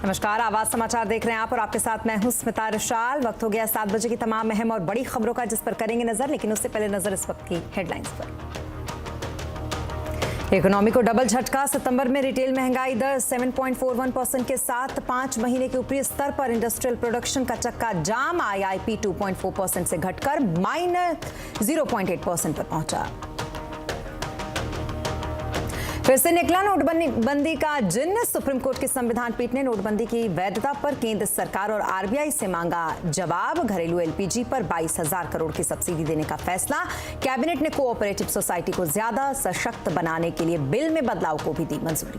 नमस्कार, आवाज समाचार देख रहे हैं आप और आपके साथ मैं हूं स्मिता रिशाल। वक्त हो गया 7 बजे की तमाम अहम और बड़ी खबरों का, जिस पर करेंगे नजर, लेकिन उससे पहले नजर इस वक्त की हेडलाइंस पर। इकोनॉमी को डबल झटका, सितंबर में रिटेल महंगाई दर 7.41% के साथ 5 महीने के ऊपरी स्तर पर। इंडस्ट्रियल प्रोडक्शन का चक्का जाम, आईआईपी 2.4% से घटकर -0.8% पर पहुंचा। फिर से निकला नोटबंदी का जिन्न, सुप्रीम कोर्ट की संविधान पीठ ने नोटबंदी की वैधता पर केंद्र सरकार और आरबीआई से मांगा जवाब। घरेलू एलपीजी पर 22,000 करोड़ की सब्सिडी देने का फैसला। कैबिनेट ने कोऑपरेटिव सोसाइटी को ज्यादा सशक्त बनाने के लिए बिल में बदलाव को भी दी मंजूरी।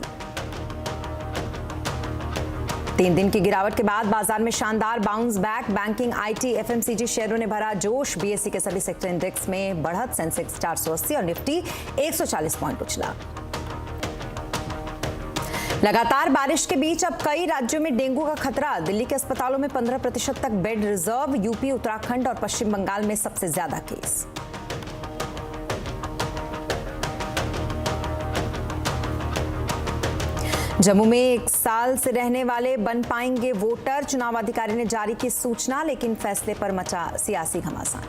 3 दिन की गिरावट के बाद बाजार में शानदार bounce back. Banking, IT, FMCG शेयरों ने भरा जोश। बीएसई के सभी सेक्टर इंडेक्स में बढ़त, सेंसेक्स 480 और निफ्टी 140 पॉइंट उछला। लगातार बारिश के बीच अब कई राज्यों में डेंगू का खतरा। दिल्ली के अस्पतालों में 15% तक बेड रिजर्व। यूपी, उत्तराखंड और पश्चिम बंगाल में सबसे ज्यादा केस। जम्मू में 1 साल से रहने वाले बन पाएंगे वोटर। चुनाव अधिकारी ने जारी की सूचना, लेकिन फैसले पर मचा सियासी घमासान।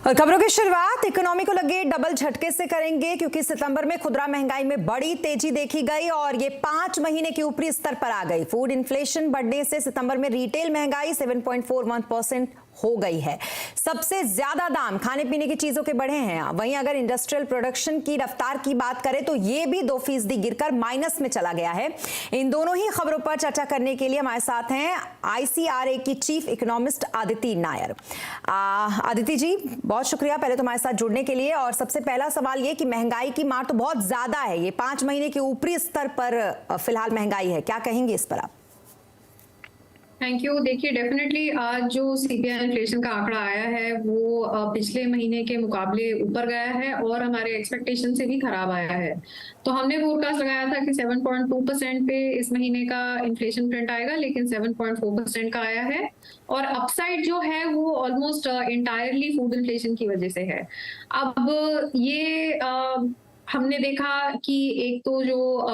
और खबरों की शुरुआत इकोनॉमी को लगे डबल झटके से करेंगे, क्योंकि सितंबर में खुदरा महंगाई में बड़ी तेजी देखी गई और ये 5 महीने के ऊपरी स्तर पर आ गई। फूड इन्फ्लेशन बढ़ने से सितंबर में रिटेल महंगाई 7.41% हो गई है। सबसे ज्यादा दाम खाने पीने की चीजों के बढ़े हैं। वहीं अगर इंडस्ट्रियल प्रोडक्शन की रफ्तार की बात करें तो ये भी 2% गिरकर माइनस में चला गया है। इन दोनों ही खबरों पर चर्चा करने के लिए हमारे साथ हैं आईसीआरए की चीफ इकोनॉमिस्ट अदिति नायर। अदिति जी, बहुत शुक्रिया पहले तुम्हारे साथ जुड़ने के लिए। और सबसे पहला सवाल ये कि महंगाई की मार तो बहुत ज्यादा है, ये 5 महीने के ऊपरी स्तर पर फिलहाल महंगाई है, क्या कहेंगे इस पर आप? Thank you. देखिए, डेफिनेटली आज जो सीपीआई इन्फ्लेशन का आंकड़ा आया है वो पिछले महीने के मुकाबले ऊपर गया है और हमारे एक्सपेक्टेशन से भी खराब आया है। तो हमने फोरकास्ट लगाया था कि 7.2% पे इस महीने का इन्फ्लेशन प्रिंट आएगा, लेकिन 7.4% का आया है। और अपसाइड जो है वो ऑलमोस्ट इंटायरली फूड इन्फ्लेशन की वजह से है। अब ये हमने देखा कि एक तो जो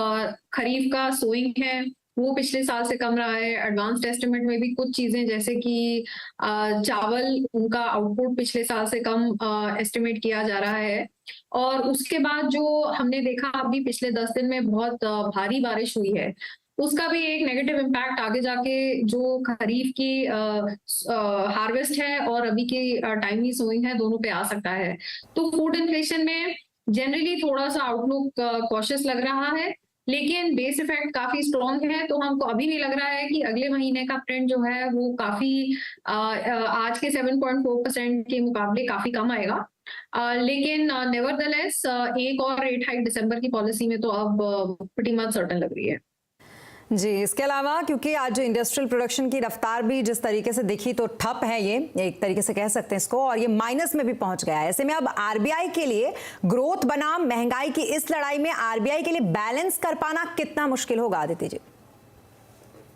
खरीफ का सोइंग है वो पिछले साल से कम रहा है। एडवांस्ड एस्टिमेट में भी कुछ चीजें, जैसे कि चावल, उनका आउटपुट पिछले साल से कम एस्टिमेट किया जा रहा है। और उसके बाद जो हमने देखा अभी पिछले 10 दिन में बहुत भारी बारिश हुई है, उसका भी एक नेगेटिव इम्पैक्ट आगे जाके जो खरीफ की हार्वेस्ट है और अभी की टाइमली सोइंग है, दोनों पे आ सकता है। तो फूड इन्फ्लेशन में जनरली थोड़ा सा आउटलुक कॉशियस लग रहा है, लेकिन बेस इफेक्ट काफी स्ट्रॉन्ग है। तो हमको अभी नहीं लग रहा है कि अगले महीने का ट्रेंड जो है वो काफी आज के 7.4% के मुकाबले काफी कम आएगा। लेकिन नेवरदलेस एक और रेट हाइक दिसंबर की पॉलिसी में तो अब प्रीटी मच सर्टेन लग रही है। जी, इसके अलावा क्योंकि आज जो इंडस्ट्रियल प्रोडक्शन की रफ्तार भी जिस तरीके से दिखी तो ठप है, ये एक तरीके से कह सकते हैं इसको, और ये माइनस में भी पहुंच गया है। ऐसे में अब आरबीआई के लिए ग्रोथ बनाम महंगाई की इस लड़ाई में आरबीआई के लिए बैलेंस कर पाना कितना मुश्किल होगा, आदित्य जी?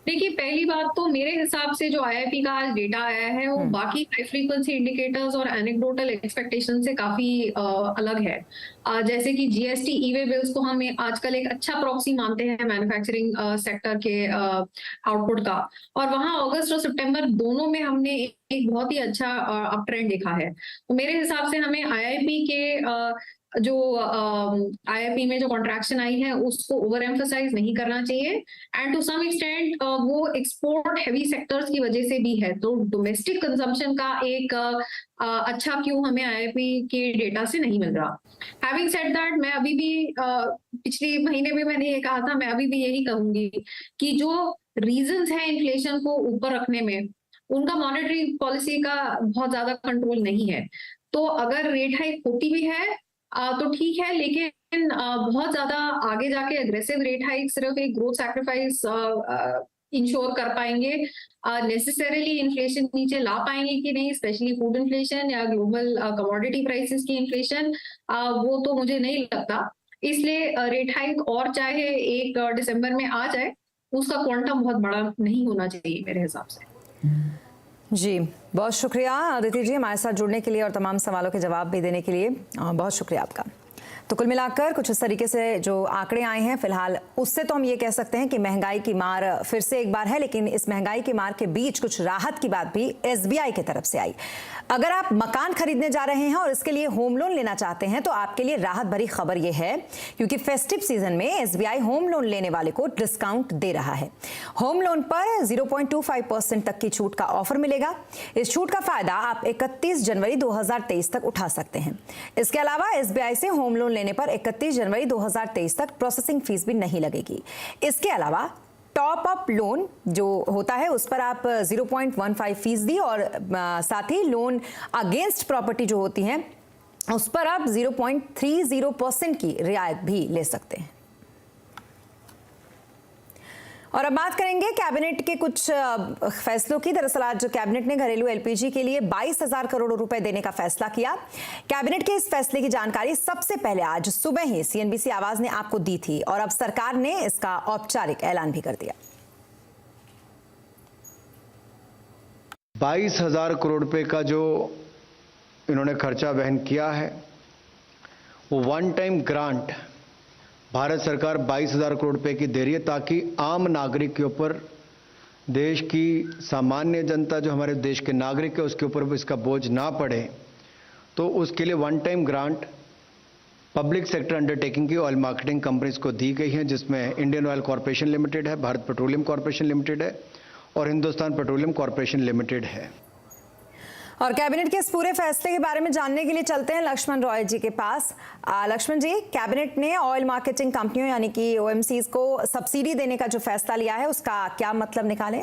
देखिए, पहली बात तो मेरे हिसाब से जो आईआईपी का आज डेटा आया है वो बाकी हाई फ्रीक्वेंसी इंडिकेटर्स और एनेक्डोटल एक्सपेक्टेशन से काफी अलग है। जैसे कि जीएसटी, ई-वे बिल्स को हम आजकल एक अच्छा प्रॉक्सी मानते हैं मैन्युफैक्चरिंग सेक्टर के आउटपुट का, और वहां अगस्त और सितंबर दोनों में हमने एक बहुत ही अच्छा अप ट्रेंड देखा है। तो मेरे हिसाब से हमें आईआईपी के जो आईआईपी में जो कॉन्ट्रैक्शन आई है उसको ओवर एम्फसाइज नहीं करना चाहिए। एंड टू सम एक्सटेंट वो एक्सपोर्ट हैवी सेक्टर्स की वजह से भी है। तो डोमेस्टिक कंजम्पशन का एक अच्छा क्यों हमें आईआईपी के डेटा से नहीं मिल रहा। हैविंग सेड दैट, मैं अभी भी पिछले महीने में मैंने ये कहा था, मैं अभी भी यही कहूंगी कि जो रीजंस हैं इन्फ्लेशन को ऊपर रखने में, उनका मॉनेटरी पॉलिसी का बहुत ज्यादा कंट्रोल नहीं है। तो अगर रेट हाइक होती भी है तो ठीक है, लेकिन बहुत ज्यादा आगे जाके अग्रेसिव रेट हाइक सिर्फ एक ग्रोथ सैक्रिफाइस इंश्योर कर पाएंगे, नेसेसरीली इन्फ्लेशन नीचे ला पाएंगे कि नहीं, स्पेशली फूड इन्फ्लेशन या ग्लोबल कमोडिटी प्राइसेस की इन्फ्लेशन, वो तो मुझे नहीं लगता। इसलिए रेट हाइक और चाहे 1 दिसंबर में आ जाए, उसका क्वांटम बहुत बड़ा नहीं होना चाहिए मेरे हिसाब से। जी बहुत शुक्रिया अदिति जी हमारे साथ जुड़ने के लिए और तमाम सवालों के जवाब भी देने के लिए बहुत शुक्रिया आपका। तो कुल मिलाकर कुछ इस तरीके से जो आंकड़े आए हैं फिलहाल उससे तो हम ये कह सकते हैं कि महंगाई की मार फिर से एक बार है, लेकिन इस महंगाई की मार के बीच कुछ राहत की बात भी एसबीआई की तरफ से आई। अगर आप मकान खरीदने जा रहे हैं और इसके लिए होम लोन लेना चाहते हैं तो आपके लिए राहत भरी खबर यह है क्योंकि फेस्टिव सीजन में एसबीआई होम लोन लेने वाले को डिस्काउंट दे रहा है। होम लोन पर 0.25% तक की छूट का ऑफर मिलेगा। इस छूट का फायदा आप 31 जनवरी 2023 तक उठा सकते हैं। इसके अलावा एसबीआई से होम लोन लेने पर 31 जनवरी 2023 तक प्रोसेसिंग फीस भी नहीं लगेगी। इसके अलावा टॉप अप लोन जो होता है उस पर आप 0.15% और साथ ही लोन अगेंस्ट प्रॉपर्टी जो होती है उस पर आप 0.30% की रियायत भी ले सकते हैं। और अब बात करेंगे कैबिनेट के कुछ फैसलों की। दरअसल आज कैबिनेट ने घरेलू एलपीजी के लिए 22,000 करोड़ रुपए देने का फैसला किया। कैबिनेट के इस फैसले की जानकारी सबसे पहले आज सुबह ही सीएनबीसी आवाज ने आपको दी थी और अब सरकार ने इसका औपचारिक ऐलान भी कर दिया। 22,000 करोड़ रुपए का जो इन्होंने खर्चा वहन किया है वो वन टाइम ग्रांट भारत सरकार 22,000 करोड़ रुपए की दे रही है ताकि आम नागरिक के ऊपर, देश की सामान्य जनता जो हमारे देश के नागरिक है उसके ऊपर इसका बोझ ना पड़े। तो उसके लिए one time grant public sector undertaking की ऑयल मार्केटिंग कंपनीज को दी गई है, जिसमें इंडियन ऑयल कॉरपोरेशन लिमिटेड है, भारत पेट्रोलियम कॉरपोरेशन लिमिटेड है और हिंदुस्तान पेट्रोलियम कॉरपोरेशन लिमिटेड है। और कैबिनेट के इस पूरे फैसले के बारे में जानने के लिए चलते हैं लक्ष्मण रॉय जी के पास। लक्ष्मण जी, कैबिनेट ने ऑयल मार्केटिंग कंपनियों यानी कि ओएमसीज को सब्सिडी देने का जो फैसला लिया है उसका क्या मतलब निकाले?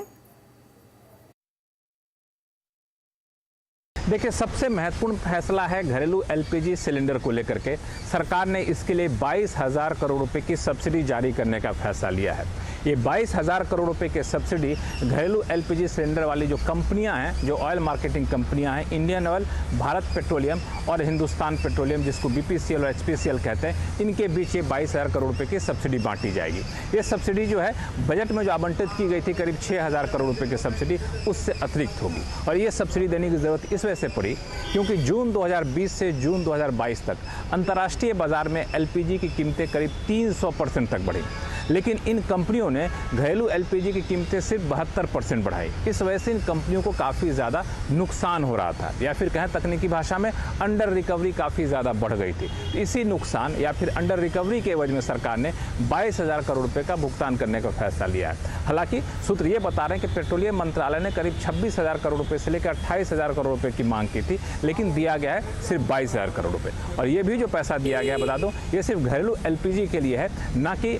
देखिए, सबसे महत्वपूर्ण फैसला है घरेलू एलपीजी सिलेंडर को लेकर के। सरकार ने इसके लिए 22,000 करोड़ रुपए की सब्सिडी जारी करने का फैसला लिया है। ये 22,000 करोड़ रुपए की सब्सिडी घरेलू एलपीजी सिलेंडर वाली जो कंपनियां हैं, जो ऑयल मार्केटिंग कंपनियां हैं, इंडियन ऑयल, भारत पेट्रोलियम और हिंदुस्तान पेट्रोलियम जिसको बीपीसीएल और एचपीसीएल कहते हैं, इनके बीच ये 22,000 करोड़ रुपए की सब्सिडी बांटी जाएगी। ये सब्सिडी जो है बजट में जो आवंटित की गई थी करीब 6,000 करोड़ रुपए की सब्सिडी, उससे अतिरिक्त होगी। और ये सब्सिडी देने की जरूरत इस वजह से पड़ी क्योंकि जून 2020 से जून 2022 तक अंतर्राष्ट्रीय बाजार में एलपीजी की कीमतें करीब 300% तक बढ़ी, लेकिन इन कंपनियों ने घरेलू एलपीजी की कीमतें सिर्फ 72% बढ़ाई। इस वजह से इन कंपनियों को काफ़ी ज़्यादा नुकसान हो रहा था, या फिर कहें तकनीकी भाषा में अंडर रिकवरी काफ़ी ज़्यादा बढ़ गई थी। इसी नुकसान या फिर अंडर रिकवरी के एवज में सरकार ने 22,000 करोड़ रुपए का भुगतान करने का फैसला लिया है। हालांकि सूत्र ये बता रहे हैं कि पेट्रोलियम मंत्रालय ने करीब 26,000 करोड़ रुपए से लेकर 28,000 करोड़ रुपए की मांग की थी, लेकिन दिया गया है सिर्फ 22,000 करोड़ रुपए। और ये भी जो पैसा दिया गया है, बता दूं, ये सिर्फ घरेलू एलपीजी के लिए है, ना कि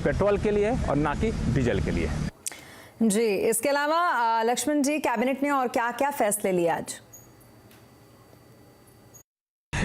पेट्रोल के लिए और ना कि डीजल के लिए है। जी, इसके अलावा लक्ष्मण जी, कैबिनेट ने और क्या क्या फैसले लिए आज?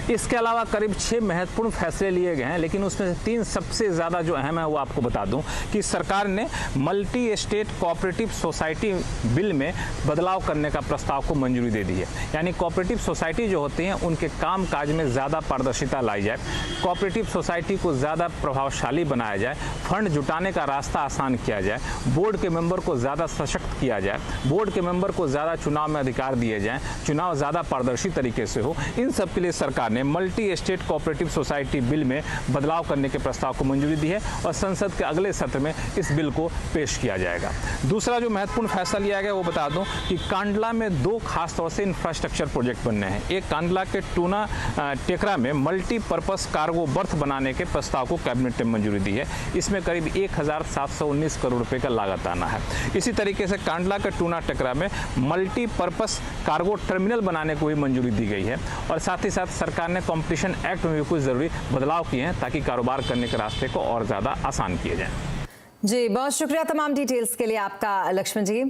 इसके अलावा करीब 6 महत्वपूर्ण फैसले लिए गए हैं, लेकिन उसमें से 3 सबसे ज़्यादा जो अहम है वो आपको बता दूं कि सरकार ने multi state cooperative society bill में बदलाव करने का प्रस्ताव को मंजूरी दे दी है। यानी कोऑपरेटिव सोसाइटी जो होती हैं उनके काम काज में ज़्यादा पारदर्शिता लाई जाए, कोऑपरेटिव सोसाइटी को ज़्यादा प्रभावशाली बनाया जाए, फंड जुटाने का रास्ता आसान किया जाए, बोर्ड के मेंबर को ज़्यादा सशक्त किया जाए, बोर्ड के मेंबर को ज़्यादा चुनाव में अधिकार दिए जाएँ, चुनाव ज़्यादा पारदर्शी तरीके से हो। इन सब के लिए सरकार ने multi state cooperative society bill में बदलाव करने के प्रस्ताव को मंजूरी दी है और संसद के अगले सत्र में इस बिल को पेश किया जाएगा। दूसरा जो महत्वपूर्ण फैसला लिया गया वो बता दूं कि कांडला में 2 खास तौर से इंफ्रास्ट्रक्चर प्रोजेक्ट बनने हैं। एक कांडला के टूना टेकरा में मल्टीपर्पज कार्गो बर्थ बनाने के प्रस्ताव को कैबिनेट ने मंजूरी दी है। इसमें करीब 1,719 करोड़ रुपए का लागत आना है। इसी तरीके से कांडला के टूना टेकरा में मल्टीपर्पज कार्गो टर्मिनल बनाने को भी मंजूरी दी गई है। और साथ ही साथ सरकार ने कॉम्पिटिशन एक्ट में भी कुछ जरूरी बदलाव किए हैं ताकि कारोबार करने के रास्ते को और ज्यादा आसान किए जाएं। जी, बहुत शुक्रिया तमाम डिटेल्स के लिए आपका लक्ष्मण जी।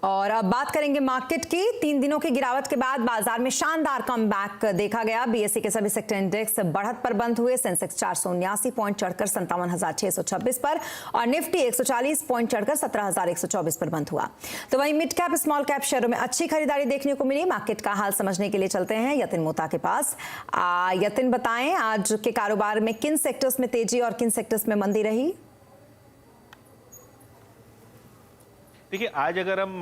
और अब बात करेंगे मार्केट की। 3 दिनों की गिरावट के बाद बाजार में शानदार कमबैक देखा गया। बीएसई के सभी सेक्टर इंडेक्स बढ़त पर बंद हुए। सेंसेक्स 479 पॉइंट चढ़कर 57,626 पर और निफ्टी 140 पॉइंट चढ़कर 17,124 पर बंद हुआ। तो वहीं मिड कैप स्मॉल कैप शेयरों में अच्छी खरीदारी देखने को मिली। मार्केट का हाल समझने के लिए चलते हैं यतिन मोता के पास। यतिन, बताएं आज के कारोबार में किन सेक्टर्स में तेजी और किन सेक्टर्स में मंदी रही? देखिए, आज अगर हम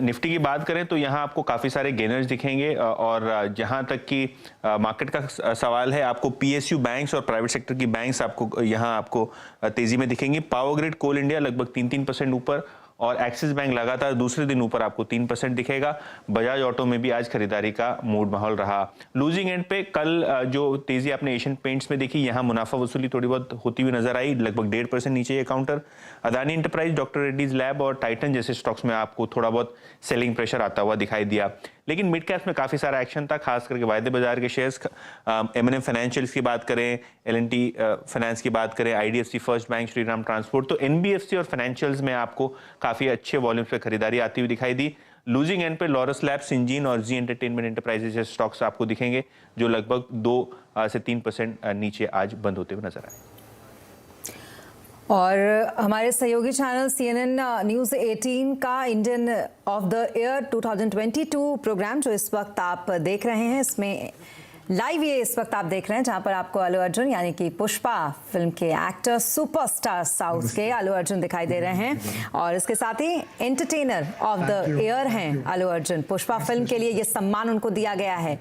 निफ्टी की बात करें तो यहाँ आपको काफ़ी सारे गेनर्स दिखेंगे और जहाँ तक कि मार्केट का सवाल है, आपको पीएसयू बैंक्स और प्राइवेट सेक्टर की बैंक्स आपको यहाँ आपको तेजी में दिखेंगी। पावर ग्रिड, कोल इंडिया लगभग 3% ऊपर और एक्सिस बैंक लगातार दूसरे दिन ऊपर आपको 3% दिखेगा। बजाज ऑटो में भी आज खरीदारी का मूड माहौल रहा। लूजिंग एंड पे कल जो तेजी आपने एशियन पेंट्स में देखी, यहाँ मुनाफा वसूली थोड़ी बहुत होती हुई नजर आई, लगभग 1.5% नीचे ये counter. Adani enterprise, doctor Reddy's lab और टाइटन जैसे स्टॉक्स में आपको थोड़ा बहुत सेलिंग प्रेशर आता हुआ दिखाई दिया। लेकिन मिड कैप्स में काफी सारा एक्शन था, खास करके वायदे बाजार के शेयर्स। M&M फाइनेंशियल्स की बात करें, L&T फाइनेंस की बात करें, IDFC first bank, Shriram transport, तो NBFC और फाइनेंशियल्स में आपको काफी अच्छे वॉल्यूम्स पे खरीदारी आती हुई दिखाई दी। लूजिंग एंड पे लॉरस लैब, सिंजीन और जी एंटरटेनमेंट एंटरप्राइजेज जैसे स्टॉक्स आपको दिखेंगे जो लगभग 2 से 3% नीचे आज बंद होते हुए नजर आए। और हमारे सहयोगी चैनल CNN न्यूज़ 18 का Indian of the year 2022 program जो इस वक्त आप देख रहे हैं, इसमें लाइव ये इस वक्त आप देख रहे हैं, जहां पर आपको अल्लू अर्जुन यानी कि पुष्पा फिल्म के एक्टर, सुपरस्टार साउथ के अल्लू अर्जुन दिखाई दे रहे हैं और इसके साथ ही एंटरटेनर ऑफ द ईयर हैं अल्लू अर्जुन। पुष्पा फिल्म के लिए ये सम्मान उनको दिया गया है।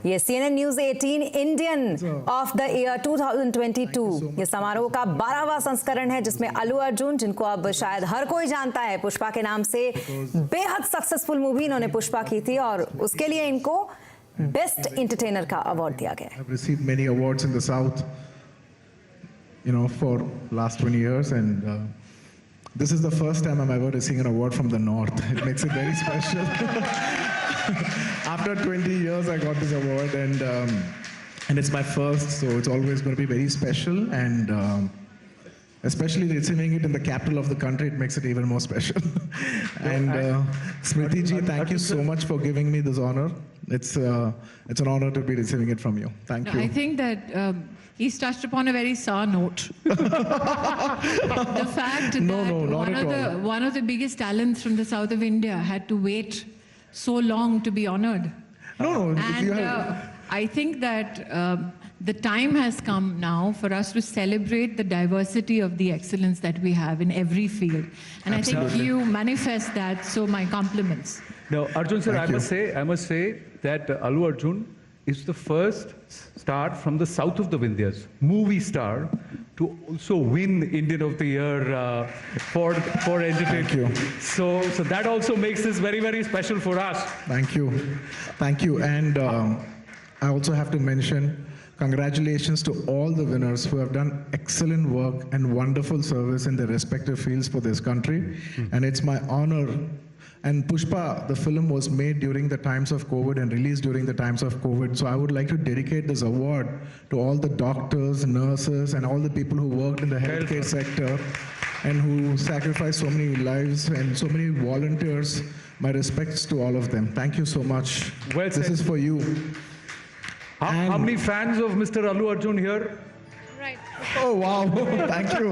ये CNN news 18 Indian of the year 2022 ये समारोह का 12वां संस्करण है, जिसमें अल्लू अर्जुन, जिनको अब शायद हर कोई जानता है पुष्पा के नाम से, बेहद सक्सेसफुल मूवी इन्होंने पुष्पा की थी और उसके लिए इनको बेस्ट एंटरटेनर का अवार्ड दिया गया है। I've received many awards in the South, for last 20 years, and this is the first time I'm ever receiving an award from the North. It makes it very special. After 20 years, I got this award, and it's my first, so it's always going to be very special, and especially receiving it in the capital of the country, it makes it even more special. And Smriti ji, thank you so much for giving me this honor. It's an honor to be receiving it from you. Thank you. I think that he's touched upon a very sour note. The fact that one of the biggest talents from the south of India had to wait so long to be honored. No. And I think that the time has come now for us to celebrate the diversity of the excellence that we have in every field. And Absolutely. I think you manifest that, so my compliments. Now, Arjun sir, Thank I must say that Allu Arjun is the first star from the south of the Vindhyas, movie star, to also win Indian of the Year for entertainment. Thank you. So that also makes this very, very special for us. Thank you. And I also have to mention congratulations to all the winners who have done excellent work and wonderful service in their respective fields for this country. And it's my honor. And Pushpa, the film was made during the times of COVID and released during the times of COVID. So I would like to dedicate this award to all the doctors, nurses, and all the people who worked in the healthcare sector and who sacrificed so many lives and so many volunteers. My respects to all of them. Thank you so much. Well said. This is for you. How many fans of Mr. Allu Arjun here? Right. Oh, wow. Thank you.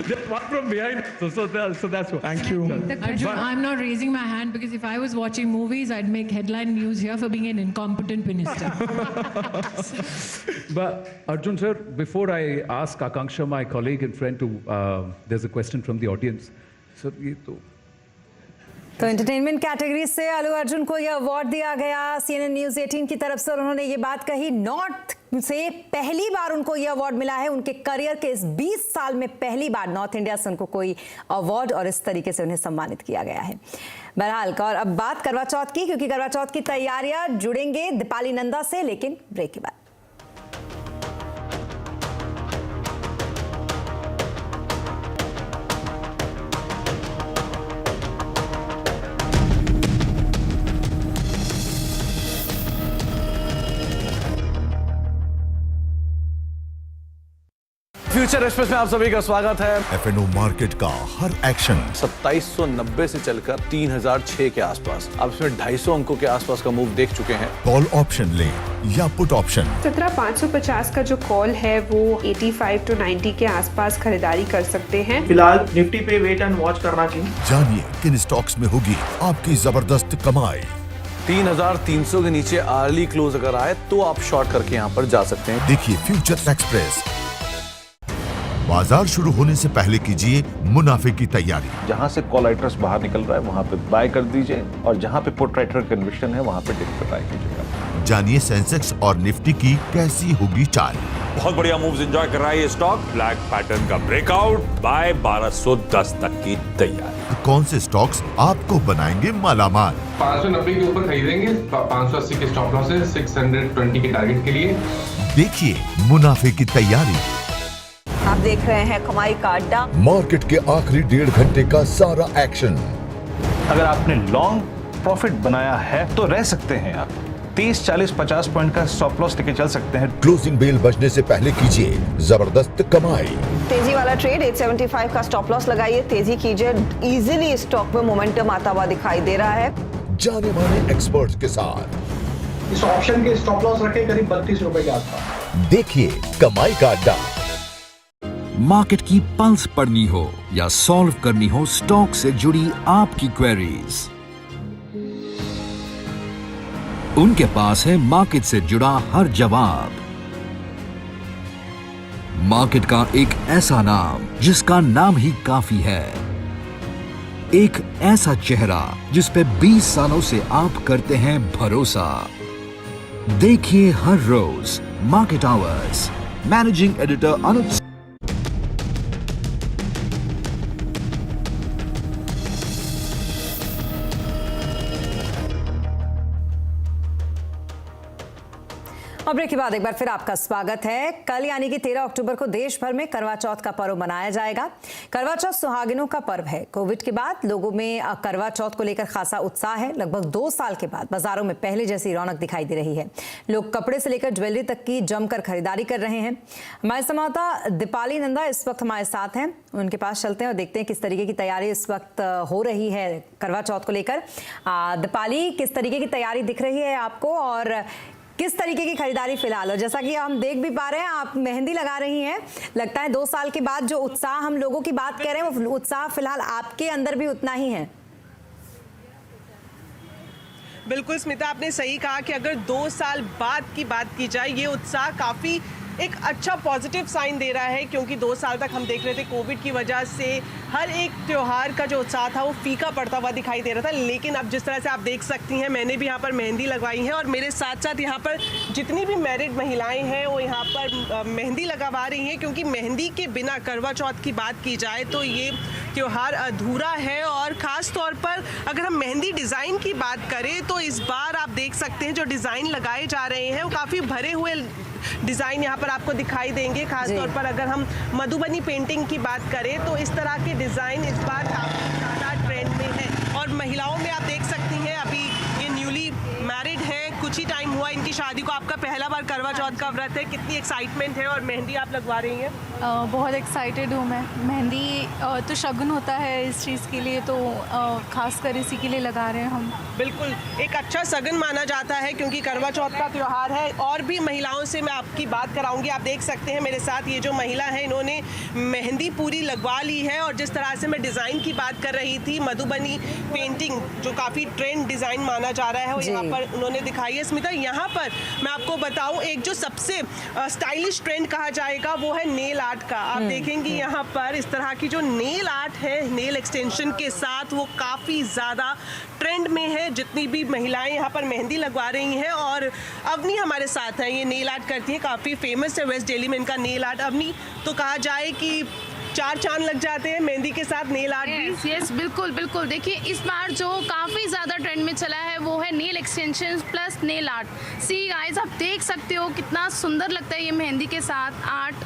Just one from behind. So that's what. Thank you. Arjun, I'm not raising my hand because if I was watching movies, I'd make headline news here for being an incompetent minister. But Arjun sir, before I ask Akanksha, my colleague and friend, there's a question from the audience. Sir, तो entertainment category से अल्लू अर्जुन को यह award दिया गया CNN news 18 की तरफ से। और उन्होंने ये बात कही, नॉर्थ से पहली बार उनको यह अवार्ड मिला है, उनके करियर के इस 20 साल में पहली बार नॉर्थ इंडिया से उनको कोई अवार्ड और इस तरीके से उन्हें सम्मानित किया गया है। बहरहाल, और अब बात करवा चौथ की, क्योंकि करवा चौथ की तैयारियां जुड़ेंगे दीपाली नंदा से, लेकिन ब्रेक के बाद। फ्यूचर एक्सप्रेस में आप सभी का स्वागत है। FNO मार्केट का हर एक्शन 2790 से चलकर 3006 के आसपास, अब इसमें 250 अंकों के आसपास का मूव देख चुके हैं। कॉल ऑप्शन ले या पुट ऑप्शन, 17550 का जो कॉल है वो 85 to 90 के आसपास खरीदारी कर सकते हैं। फिलहाल निफ्टी पे वेट एंड वॉच करना चाहिए। जानिए किन स्टॉक्स में होगी आपकी जबरदस्त कमाई। 3300 के नीचे अर्ली क्लोज अगर आए तो आप शॉर्ट करके यहाँ पर जा सकते हैं। देखिए फ्यूचर एक्सप्रेस। बाजार शुरू होने से पहले कीजिए मुनाफे की तैयारी। जहां से कॉल राइटर्स बाहर निकल रहा है वहां पे बाय कर दीजिए और जहां पे पुट राइटर कन्विक्शन है वहां पे डिप पे बाय कीजिएगा। जानिए सेंसेक्स और निफ्टी की कैसी होगी चाल। बहुत बढ़िया मूव्स एंजॉय कर रहा है ये स्टॉक। ब्लैक पैटर्न का ब्रेकआउट, बाय 1210 तक की तैयारी। तो कौन से स्टॉक्स आपको बनाएंगे मालामाल? 590 के ऊपर खरीदेंगे, 580 के स्टॉप लॉस है, 620 के टारगेट के लिए। देखिए मुनाफे की तैयारी। आप देख रहे हैं कमाई का अड्डा। मार्केट के आखिरी 1.5 घंटे का सारा एक्शन। अगर आपने लॉन्ग प्रॉफिट बनाया है तो रह सकते हैं आप। 30, 40, 50 पॉइंट का स्टॉप लॉस लेके चल सकते हैं। क्लोजिंग बेल बजने से पहले कीजिए जबरदस्त कमाई। तेजी वाला ट्रेड 875 का स्टॉप लॉस लगाइए, तेजी कीजिए। इजीली स्टॉक में मोमेंटम आता हुआ दिखाई दे रहा है। जाने माने एक्सपर्ट्स के साथ इस ऑप्शन के स्टॉप लॉस रखे करीब 32 रुपए के आसपास। देखिए कमाई का अड्डा। मार्केट की पल्स पढ़नी हो या सॉल्व करनी हो स्टॉक से जुड़ी आपकी क्वेरीज, उनके पास है मार्केट से जुड़ा हर जवाब। मार्केट का एक ऐसा नाम जिसका नाम ही काफी है, एक ऐसा चेहरा जिस पे 20 सालों से आप करते हैं भरोसा। देखिए हर रोज market hours. Managing editor Anup. और ब्रेक के बाद एक बार फिर आपका स्वागत है। कल यानी कि 13 अक्टूबर को देश भर में करवा चौथ का पर्व मनाया जाएगा। करवा चौथ सुहागिनों का पर्व है। कोविड के बाद लोगों में करवा चौथ को लेकर खासा उत्साह है। लगभग 2 साल के बाद बाजारों में पहले जैसी रौनक दिखाई दे रही है। लोग कपड़े से लेकर ज्वेलरी तक की जमकर खरीदारी कर रहे हैं। हमारे संवाददाता दीपाली नंदा इस वक्त हमारे साथ हैं। उनके पास चलते हैं और देखते हैं किस तरीके की तैयारी इस वक्त हो रही है करवा चौथ को लेकर। दीपाली, किस तरीके की तैयारी दिख रही है आपको और किस तरीके की खरीदारी फिलहाल हो? जैसा कि हम देख भी पा रहे हैं, आप मेहंदी लगा रही हैं। लगता है 2 साल के बाद जो उत्साह हम लोगों की बात कर रहे हैं वो उत्साह फिलहाल आपके अंदर भी उतना ही है। बिल्कुल स्मिता, आपने सही कहा कि अगर 2 साल बाद की बात की जाए ये उत्साह काफ़ी एक अच्छा पॉजिटिव साइन दे रहा है, क्योंकि 2 साल तक हम देख रहे थे कोविड की वजह से हर एक त्यौहार का जो उत्साह था वो फीका पड़ता हुआ दिखाई दे रहा था। लेकिन अब जिस तरह से आप देख सकती हैं, मैंने भी यहाँ पर मेहंदी लगवाई है और मेरे साथ साथ यहाँ पर जितनी भी मैरिड महिलाएं हैं वो यहाँ पर मेहंदी लगवा रही हैं, क्योंकि मेहंदी के बिना करवा चौथ की बात की जाए तो ये त्यौहार अधूरा है। और ख़ास तौर पर अगर हम मेहंदी डिज़ाइन की बात करें तो इस बार आप देख सकते हैं जो डिज़ाइन लगाए जा रहे हैं वो काफ़ी भरे हुए डिज़ाइन यहाँ पर आपको दिखाई देंगे। खास तौर पर अगर हम मधुबनी पेंटिंग की बात करें तो इस तरह के डिज़ाइन इस बार काफ़ी ज़्यादा ट्रेंड में है। और महिलाओं में आप देख सकती हैं अभी ये न्यूली मैरिड है, कुछ ही टाइम हुआ इनकी शादी को। आपका पहला बार करवा चौथ का व्रत है, कितनी एक्साइटमेंट है और मेहंदी आप लगवा रही हैं? बहुत एक्साइटेड हूँ मैं। मेहंदी तो शगुन होता है इस चीज़ के लिए, तो खासकर इसी के लिए लगा रहे हैं हम। बिल्कुल एक अच्छा सगन माना जाता है क्योंकि करवा चौथ का त्यौहार है। और भी महिलाओं से मैं आपकी बात कराऊंगी। आप देख सकते हैं मेरे साथ ये जो महिला है इन्होंने मेहंदी पूरी लगवा ली है। और जिस तरह से मैं डिज़ाइन की बात कर रही थी, मधुबनी पेंटिंग जो काफ़ी ट्रेंड डिज़ाइन माना जा रहा है वो यहाँ पर उन्होंने दिखाई है। स्मिता, यहाँ पर मैं आपको बताऊँ एक जो सबसे स्टाइलिश ट्रेंड कहा जाएगा वो है नेल आर्ट का। आप देखेंगे यहाँ पर इस तरह की जो नेल आर्ट है नेल एक्सटेंशन के साथ वो काफ़ी ज़्यादा ट्रेंड में है। जितनी भी महिलाएं यहाँ पर मेहंदी लगवा रही हैं। और अवनी हमारे साथ हैं, ये नेल आर्ट करती हैं, काफ़ी फेमस है वेस्ट दिल्ली में इनका नेल आर्ट। अवनी, तो कहा जाए कि 4 चांद लग जाते हैं मेहंदी के साथ नेल आर्ट भी। यस, बिल्कुल बिल्कुल। देखिए इस बार जो काफ़ी ज़्यादा ट्रेंड में चला है वो है nail extension plus nail art. See guys, आप देख सकते हो कितना सुंदर लगता है ये मेहंदी के साथ आर्ट,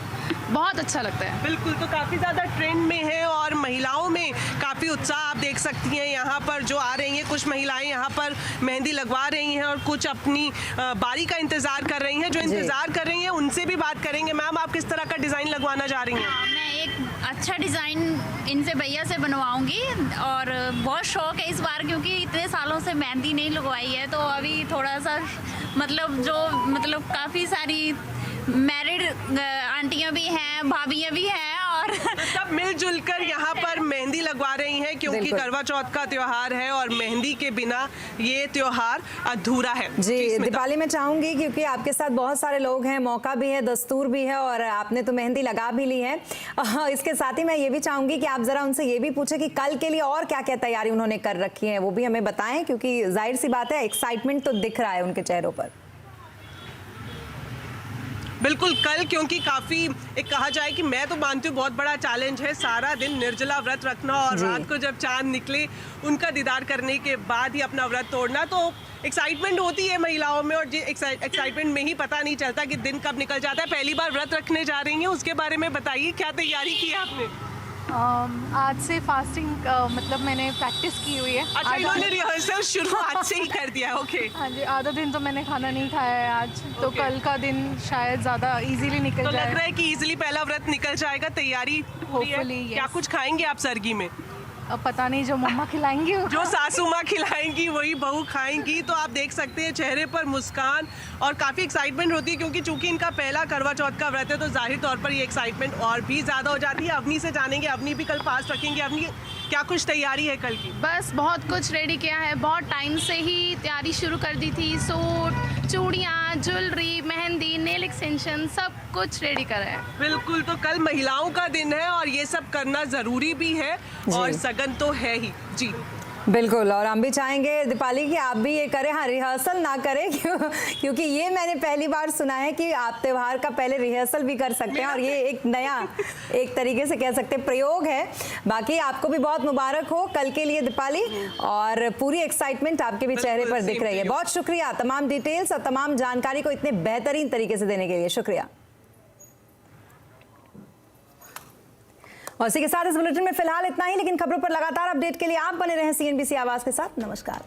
बहुत अच्छा लगता है। बिल्कुल, तो काफ़ी ज़्यादा ट्रेंड में है और महिलाओं में काफ़ी उत्साह आप देख सकती हैं यहाँ पर जो आ रही हैं। कुछ महिलाएं यहाँ पर मेहंदी लगवा रही हैं और कुछ अपनी बारी का इंतज़ार कर रही हैं। जो इंतज़ार कर रही हैं उनसे भी बात करेंगे। मैम, आप किस तरह का डिज़ाइन लगवाना चाह रही हैं? मैं एक अच्छा डिज़ाइन इनसे भैया से बनवाऊंगी और बहुत शौक है इस बार, क्योंकि इतने सालों से मेहंदी नहीं लगवाई है। तो अभी थोड़ा सा मतलब काफ़ी सारी मैरिड आंटियां भी हैं, भाभियां भी हैं और सब मिलजुल कर यहाँ पर मेहंदी लगवा रही हैं, क्योंकि क्योंकि करवा चौथ का त्योहार है और मेहंदी के बिना ये त्योहार अधूरा है। जी दीपाली, मैं चाहूंगी क्योंकि आपके साथ बहुत सारे लोग हैं, मौका भी है, दस्तूर भी है और आपने तो मेहंदी लगा भी ली है। इसके साथ ही मैं ये भी चाहूंगी कि आप जरा उनसे ये भी पूछे कि कल के लिए और क्या क्या तैयारी उन्होंने कर रखी है, वो भी हमें बताएं, क्योंकि जाहिर सी बात है एक्साइटमेंट तो दिख रहा है उनके चेहरों पर। बिल्कुल कल, क्योंकि काफी एक कहा जाए कि मैं तो मानती हूँ बहुत बड़ा चैलेंज है सारा दिन निर्जला व्रत रखना और रात को जब चांद निकले उनका दीदार करने के बाद ही अपना व्रत तोड़ना। तो एक्साइटमेंट होती है महिलाओं में और एक्साइटमेंट में ही पता नहीं चलता कि दिन कब निकल जाता है। पहली बार व्रत रखने जा रही हैं, उसके बारे में बताइए, क्या तैयारी की है आपने? आज से फास्टिंग मतलब मैंने प्रैक्टिस की हुई है। अच्छा, इन्होंने रिहर्सल शुरू आज से ही कर दिया? ओके। हाँ जी, आधा दिन तो मैंने खाना नहीं खाया है आज, तो कल का दिन शायद ज़्यादा इजीली निकल जाए। तो लग रहा है कि इजीली पहला व्रत निकल जाएगा, तैयारी होपफुली। क्या कुछ खाएंगे आप सरगी में? अब पता नहीं, जो मम्मा खिलाएंगी, जो सासू माँ खिलाएंगी वही बहू खाएंगी। तो आप देख सकते हैं चेहरे पर मुस्कान और काफ़ी एक्साइटमेंट होती है, क्योंकि चूंकि इनका पहला करवा चौथ का व्रत है तो जाहिर तौर पर ये एक्साइटमेंट और भी ज़्यादा हो जाती है। अवनी से जानेंगे, अवनी भी कल फास्ट रखेंगे। अवनी, क्या कुछ तैयारी है कल की? बस बहुत कुछ रेडी किया है, बहुत टाइम से ही तैयारी शुरू कर दी थी। सूट, चूड़ियाँ, ज्वेलरी, मेहंदी, नेल एक्सटेंशन, सब कुछ रेडी करा है। बिल्कुल, तो कल महिलाओं का दिन है और ये सब करना ज़रूरी भी है और सगन तो है ही। जी बिल्कुल, और हम भी चाहेंगे दीपाली कि आप भी ये करें, हाँ रिहर्सल ना करें क्योंकि ये मैंने पहली बार सुना है कि आप त्योहार का पहले रिहर्सल भी कर सकते हैं और ये एक नया एक तरीके से कह सकते हैं प्रयोग है। बाकी आपको भी बहुत मुबारक हो कल के लिए दीपाली, और पूरी एक्साइटमेंट आपके भी चेहरे पर दिख रही है। बहुत शुक्रिया तमाम डिटेल्स और तमाम जानकारी को इतने बेहतरीन तरीके से देने के लिए, शुक्रिया। और इसी के साथ इस बुलेटिन में फिलहाल इतना ही, लेकिन खबरों पर लगातार अपडेट के लिए आप बने रहें CNBC आवाज के साथ। नमस्कार।